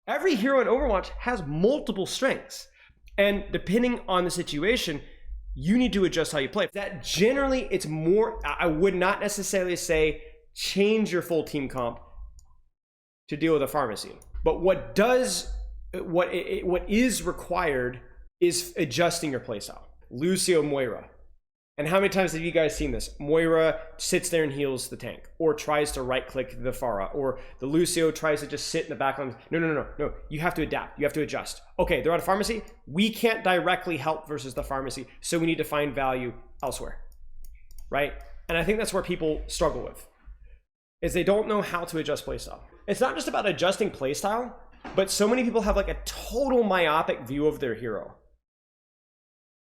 Every hero in Overwatch has multiple strengths. And depending on the situation, you need to adjust how you play. That generally, it's more, I would not necessarily say change your full team comp to deal with a pharmacy. But what is required is adjusting your playstyle. Lucio, Moira. And how many times have you guys seen this? Moira sits there and heals the tank, or tries to right click the Pharah, or the Lucio tries to just sit in the backline. No. You have to adapt. You have to adjust. Okay, they're on a pharmacy. We can't directly help versus the pharmacy, so we need to find value elsewhere, right? And I think that's where people struggle with, is they don't know how to adjust playstyle. It's not just about adjusting playstyle, but so many people have like a total myopic view of their hero.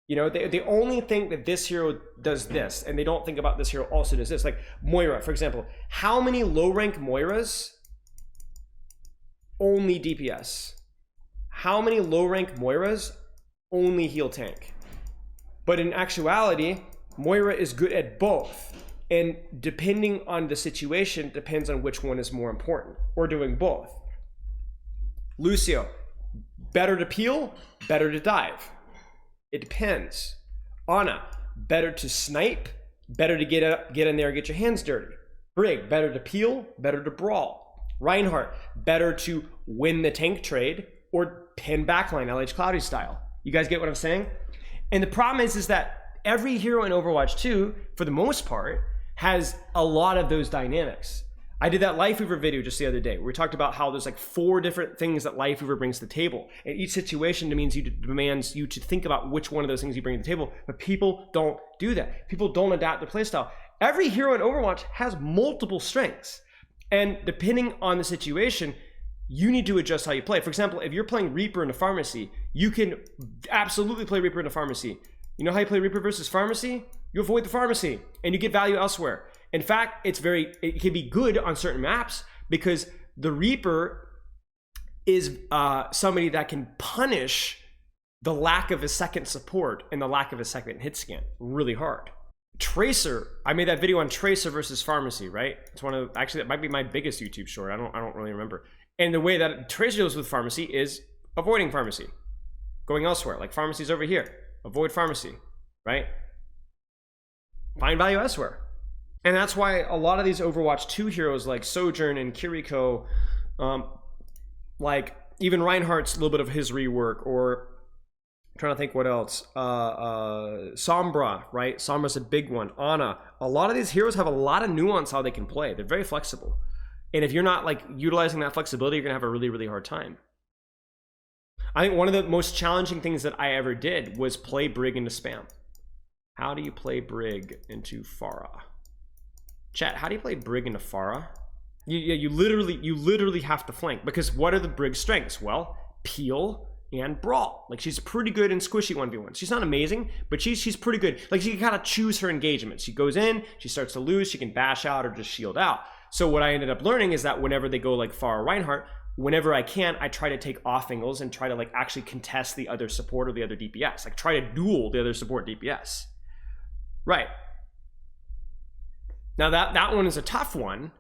You know, they only think that this hero does this, and they don't think about this hero also does this. Like Moira, for example. How many low-rank Moiras only DPS? How many low-rank Moiras only heal tank? But in actuality, Moira is good at both. And depending on the situation, depends on which one is more important, or doing both. Lucio, better to peel, better to dive. It depends. Ana, better to snipe, better to get in there and get your hands dirty. Brig, better to peel, better to brawl. Reinhardt, better to win the tank trade or pin backline, LH Cloudy style. You guys get what I'm saying? And the problem is that every hero in Overwatch 2, for the most part, has a lot of those dynamics. I did that Lifeweaver video just the other day where we talked about how there's like 4 different things that Lifeweaver brings to the table. And each situation demands you to think about which one of those things you bring to the table, but people don't do that. People don't adapt their playstyle. Every hero in Overwatch has multiple strengths. And depending on the situation, you need to adjust how you play. For example, if you're playing Reaper in a pharmacy, you can absolutely play Reaper in a pharmacy. You know how you play Reaper versus pharmacy? You avoid the pharmacy and you get value elsewhere. In fact, it can be good on certain maps because the Reaper is somebody that can punish the lack of a second support and the lack of a second hit scan really hard. Tracer, I made that video on Tracer versus Pharmacy, right? It's one of, actually, that might be my biggest YouTube short. I don't really remember. And the way that Tracer deals with Pharmacy is avoiding Pharmacy, going elsewhere. Like Pharmacy's over here, avoid Pharmacy, right? Find value elsewhere. And that's why a lot of these Overwatch 2 heroes like Sojourn and Kiriko, like even Reinhardt's a little bit of his rework, or I'm trying to think what else. Sombra, right? Sombra's a big one. Ana. A lot of these heroes have a lot of nuance how they can play. They're very flexible. And if you're not like utilizing that flexibility, you're gonna have a really, really hard time. I think one of the most challenging things that I ever did was play Brig into spam. How do you play Brig into Pharah? Chat, how do you play Brig into Pharah? You literally have to flank, because what are the Brig's strengths? Well, peel and brawl. Like, she's pretty good in squishy 1v1. She's not amazing, but she's pretty good. Like, she can kind of choose her engagement. She goes in, she starts to lose, she can bash out or just shield out. So what I ended up learning is that whenever they go like Pharah Reinhardt, whenever I can, I try to take off angles and try to like actually contest the other support or the other DPS. Like, try to duel the other support DPS. Right. Now that one is a tough one,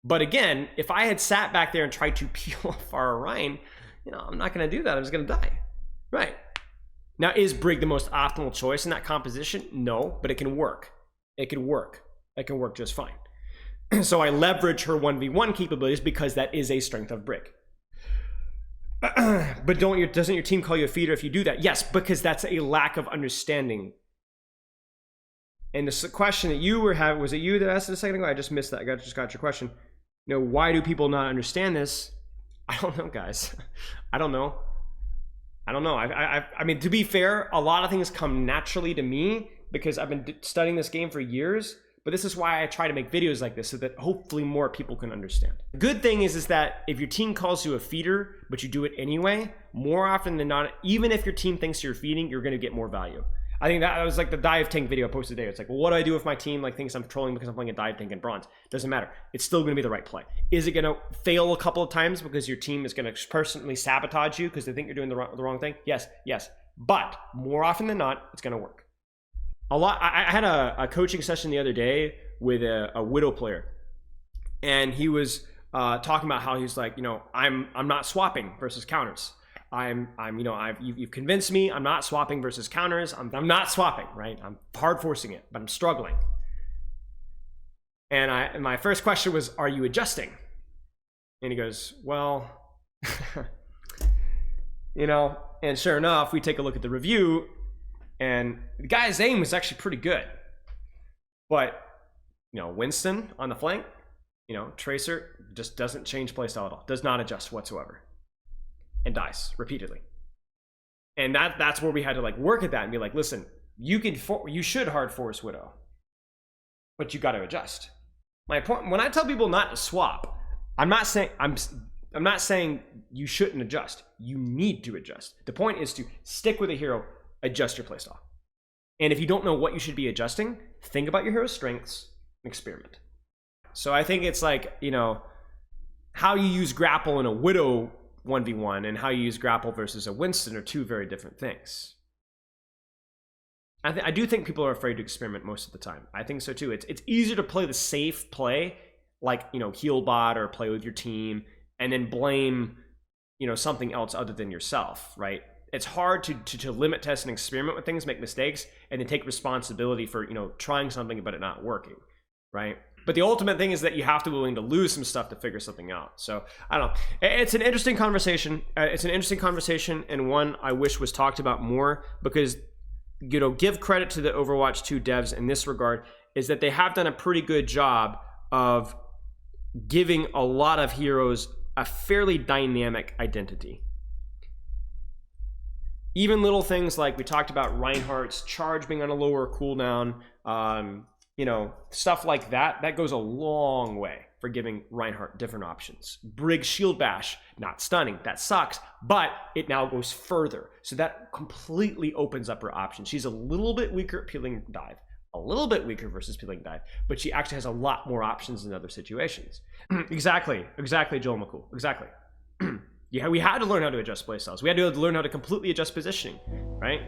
but again, if I had sat back there and tried to peel Pharah Rein, you know, I'm not going to do that. I'm just going to die. Right. Now, is Brig the most optimal choice in that composition? No, but it can work. It can work. It can work just fine. So I leverage her 1v1 capabilities because that is a strength of Brig. But doesn't your team call you a feeder if you do that? Yes, because that's a lack of understanding. And the question that you were having, was it you that asked it a second ago? I just missed that. I just got your question. You know, why do people not understand this? I don't know, guys. I don't know. I mean, to be fair, a lot of things come naturally to me because I've been studying this game for years. But this is why I try to make videos like this, so that hopefully more people can understand. The good thing is that if your team calls you a feeder, but you do it anyway, more often than not, even if your team thinks you're feeding, you're going to get more value. I think that was like the dive tank video I posted today. It's like, well, what do I do if my team like thinks I'm trolling because I'm playing a dive tank in bronze? Doesn't matter. It's still going to be the right play. Is it going to fail a couple of times because your team is going to personally sabotage you because they think you're doing the wrong thing? Yes. But more often than not, it's going to work. I had a coaching session the other day with a Widow player, and he was talking about how he's like, you know, I'm not swapping versus counters. You've convinced me I'm not swapping versus counters. I'm not swapping, right? I'm hard forcing it, but I'm struggling. And my first question was, are you adjusting? And he goes, well, you know, and sure enough, we take a look at the review, and the guy's aim was actually pretty good. But, you know, Winston on the flank, you know, Tracer just doesn't change playstyle at all, does not adjust whatsoever, and dies repeatedly. And that's where we had to like work at that and be like, listen, you should hard force Widow, but you got to adjust. My point, when I tell people not to swap, I'm not saying you shouldn't adjust. You need to adjust. The point is to stick with a hero, adjust your playstyle. And if you don't know what you should be adjusting, think about your hero's strengths and experiment. So I think it's like, you know, how you use grapple in a Widow 1v1 and how you use grapple versus a Winston are two very different things. I do think people are afraid to experiment most of the time. I think so too. It's easier to play the safe play, like, you know, heal bot or play with your team, and then blame, you know, something else other than yourself, right? It's hard to limit test and experiment with things, make mistakes, and then take responsibility for, you know, trying something but it not working, right? But the ultimate thing is that you have to be willing to lose some stuff to figure something out. So I don't know. It's an interesting conversation. And one I wish was talked about more, because, you know, give credit to the Overwatch 2 devs in this regard, is that they have done a pretty good job of giving a lot of heroes a fairly dynamic identity. Even little things like we talked about Reinhardt's charge being on a lower cooldown, you know, stuff like that, that goes a long way for giving Reinhardt different options. Briggs shield bash, not stunning, that sucks, but it now goes further. So that completely opens up her options. She's a little bit weaker at peeling dive, a little bit weaker versus peeling dive, but she actually has a lot more options in other situations. Exactly, Joel McCool, exactly. Yeah, we had to learn how to adjust playstyles. We had to learn how to completely adjust positioning, right?